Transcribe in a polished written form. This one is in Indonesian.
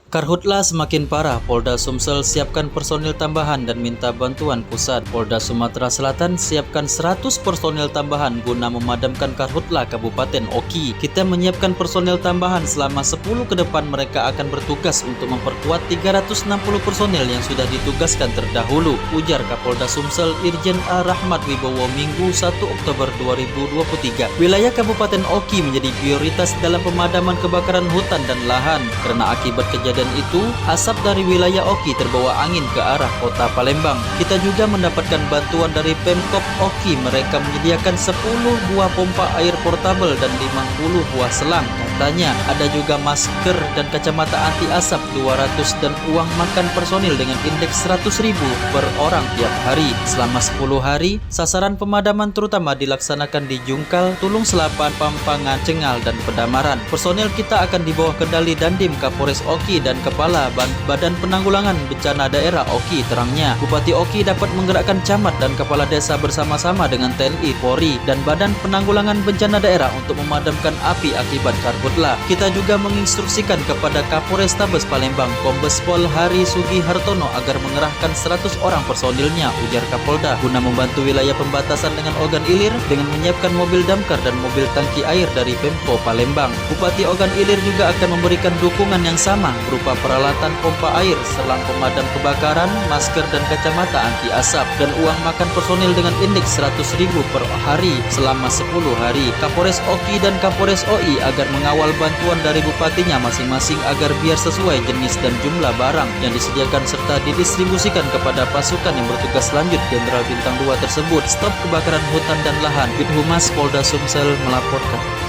Karhutla semakin parah, Polda Sumsel siapkan personil tambahan dan minta bantuan pusat. Polda Sumatera Selatan siapkan 100 personil tambahan guna memadamkan Karhutla Kabupaten Oki. Kita menyiapkan personil tambahan selama 10 ke depan, mereka akan bertugas untuk memperkuat 360 personil yang sudah ditugaskan terdahulu, ujar Kapolda Sumsel Irjen A. Rahmat Wibowo Minggu 1 Oktober 2023. Wilayah Kabupaten Oki menjadi prioritas dalam pemadaman kebakaran hutan dan lahan karena akibat kejadian itu, asap dari wilayah Oki terbawa angin ke arah kota Palembang. Kita juga mendapatkan bantuan dari Pemkop Oki. Mereka menyediakan 10 buah pompa air portabel dan 50 buah selang. Katanya ada juga masker dan kacamata anti asap 200 dan uang makan personil dengan indeks 100.000 per orang tiap hari. Selama 10 hari, sasaran pemadaman terutama dilaksanakan di Jungkal, Tulung Selapan, Pampangan, Cengal, dan Pedamaran. Personil kita akan di bawah kendali Dandim Kapolres Oki dan Kepala Badan Penanggulangan Bencana Daerah Oki. Terangnya, Bupati Oki dapat menggerakkan camat dan kepala desa bersama-sama dengan TNI, Polri, dan Badan Penanggulangan Bencana Daerah untuk memadamkan api akibat karhutla. Kita juga menginstruksikan kepada Kapolrestabes Palembang, Kombes Pol Hari Sugihartono agar mengerahkan 100 orang personilnya, ujar Kapolda, guna membantu wilayah pembatasan dengan Ogan Ilir dengan menyiapkan mobil damkar dan mobil tangki air dari Pemko Palembang. Bupati Ogan Ilir juga akan memberikan dukungan yang sama berupa peralatan pompa air, selang pemadam kebakaran, masker dan kacamata anti asap, dan uang makan personil dengan indeks 100.000 per hari selama 10 hari. Kapolres Oki dan Kapolres OI agar mengawal bantuan dari bupatinya masing-masing agar biar sesuai jenis dan jumlah barang yang disediakan serta didistribusikan kepada pasukan yang bertugas lanjut. Jenderal Bintang 2 tersebut. Stop kebakaran hutan dan lahan, Bid Humas Polda Sumsel melaporkan.